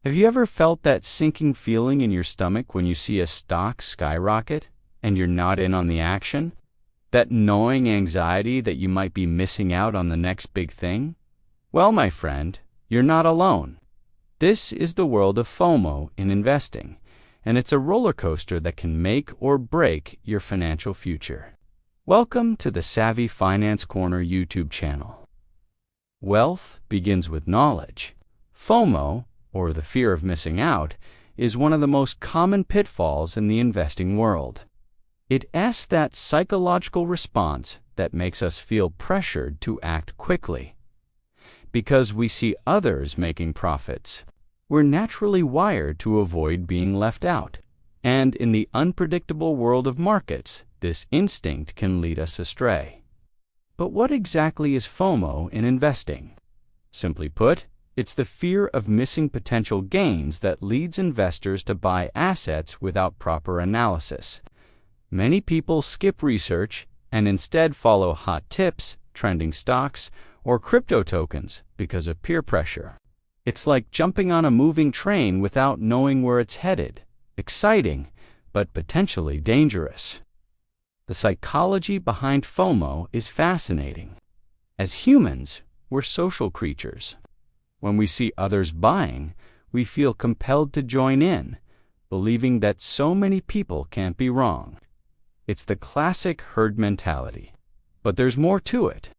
Have you ever felt that sinking feeling in your stomach when you see a stock skyrocket and you're not in on the action? That gnawing anxiety that you might be missing out on the next big thing? Well, my friend, you're not alone. This is the world of FOMO in investing, and it's a roller coaster that can make or break your financial future. Welcome to the Savvy Finance Corner YouTube channel. Wealth begins with knowledge. FOMO, or the fear of missing out, is one of the most common pitfalls in the investing world. It's that psychological response that makes us feel pressured to act quickly. Because we see others making profits, we're naturally wired to avoid being left out. And in the unpredictable world of markets, this instinct can lead us astray. But what exactly is FOMO in investing? Simply put, it's the fear of missing potential gains that leads investors to buy assets without proper analysis. Many people skip research and instead follow hot tips, trending stocks, or crypto tokens because of peer pressure. It's like jumping on a moving train without knowing where it's headed. Exciting, but potentially dangerous. The psychology behind FOMO is fascinating. As humans, we're social creatures. When we see others buying, we feel compelled to join in, believing that so many people can't be wrong. It's the classic herd mentality. But there's more to it.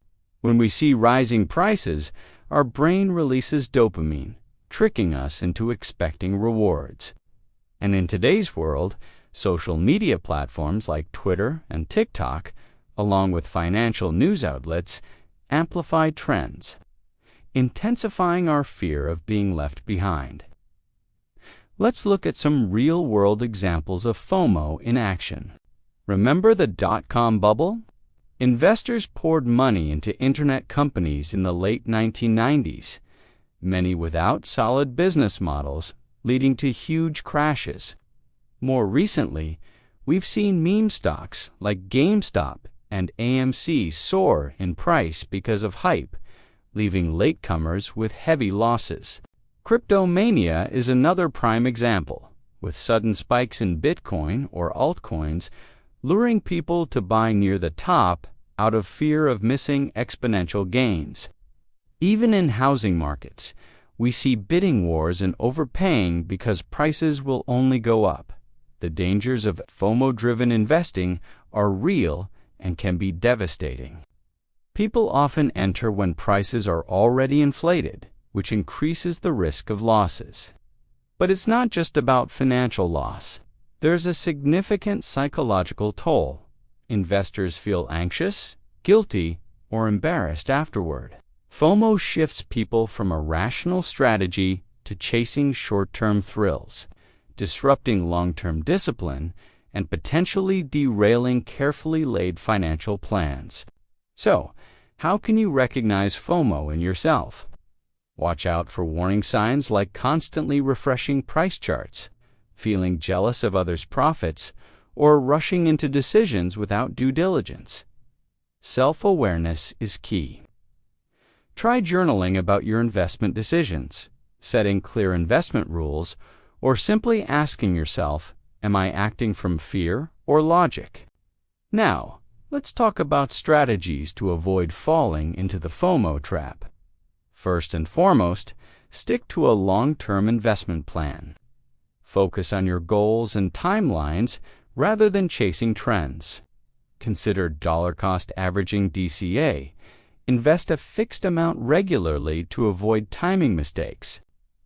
When we see rising prices, our brain releases dopamine, tricking us into expecting rewards. And in today's world, social media platforms like Twitter and TikTok, along with financial news outlets, amplify trends, intensifying our fear of being left behind. Let's look at some real-world examples of FOMO in action. Remember the dot-com bubble? Investors poured money into internet companies in the late 1990s, many without solid business models, leading to huge crashes. More recently, we've seen meme stocks like GameStop and AMC soar in price because of hype, leaving latecomers with heavy losses. Cryptomania is another prime example, with sudden spikes in Bitcoin or altcoins luring people to buy near the top out of fear of missing exponential gains. Even in housing markets, we see bidding wars and overpaying because prices will only go up. The dangers of FOMO-driven investing are real and can be devastating. People often enter when prices are already inflated, which increases the risk of losses. But it's not just about financial loss. There's a significant psychological toll. Investors feel anxious, guilty, or embarrassed afterward. FOMO shifts people from a rational strategy to chasing short-term thrills, disrupting long-term discipline, and potentially derailing carefully laid financial plans. So, how can you recognize FOMO in yourself? Watch out for warning signs like constantly refreshing price charts, feeling jealous of others' profits, or rushing into decisions without due diligence. Self-awareness is key. Try journaling about your investment decisions, setting clear investment rules, or simply asking yourself, am I acting from fear or logic? Now, let's talk about strategies to avoid falling into the FOMO trap. First and foremost, stick to a long-term investment plan. Focus on your goals and timelines rather than chasing trends. Consider dollar-cost averaging DCA. Invest a fixed amount regularly to avoid timing mistakes.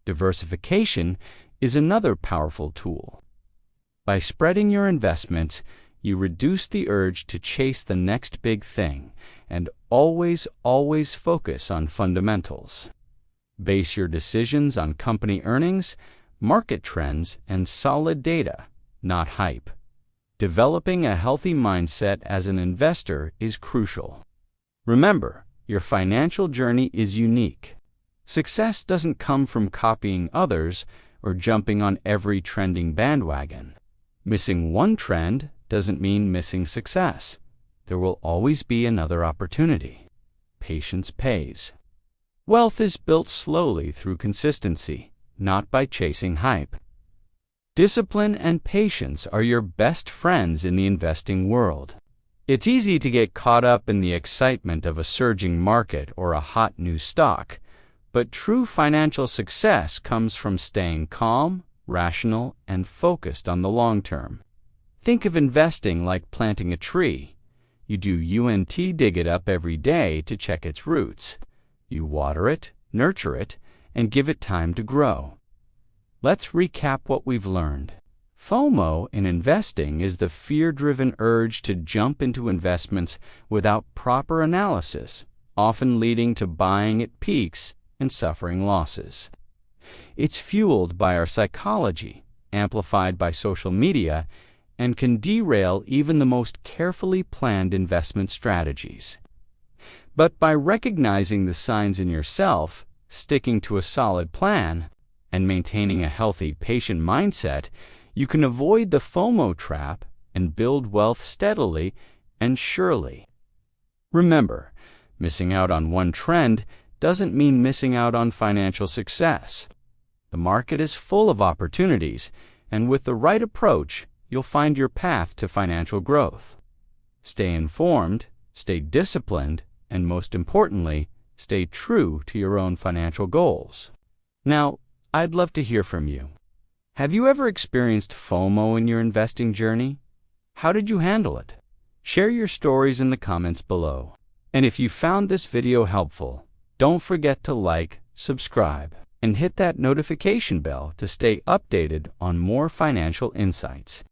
Diversification is another powerful tool. By spreading your investments, you reduce the urge to chase the next big thing and always focus on fundamentals. Base your decisions on company earnings, market trends, and solid data, not hype. Developing a healthy mindset as an investor is crucial. Remember, your financial journey is unique. Success doesn't come from copying others or jumping on every trending bandwagon. Missing one trend doesn't mean missing success. There will always be another opportunity. Patience pays. Wealth is built slowly through consistency, not by chasing hype. Discipline and patience are your best friends in the investing world. It's easy to get caught up in the excitement of a surging market or a hot new stock, but true financial success comes from staying calm, rational, and focused on the long term. Think of investing like planting a tree. You do dig it up every day to check its roots. You water it, nurture it, and give it time to grow. Let's recap what we've learned. FOMO in investing is the fear-driven urge to jump into investments without proper analysis, often leading to buying at peaks and suffering losses. It's fueled by our psychology, amplified by social media, and can derail even the most carefully planned investment strategies. But by recognizing the signs in yourself, sticking to a solid plan, and maintaining a healthy, patient mindset, you can avoid the FOMO trap and build wealth steadily and surely. Remember, missing out on one trend doesn't mean missing out on financial success. The market is full of opportunities, and with the right approach, you'll find your path to financial growth. Stay informed, stay disciplined, and most importantly, stay true to your own financial goals. Now, I'd love to hear from you. Have you ever experienced FOMO in your investing journey? How did you handle it? Share your stories in the comments below. And if you found this video helpful, don't forget to like, subscribe, and hit that notification bell to stay updated on more financial insights.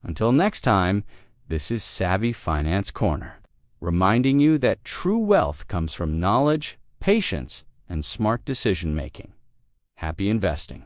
Until next time, this is Savvy Finance Corner, reminding you that true wealth comes from knowledge, patience, and smart decision-making. Happy investing.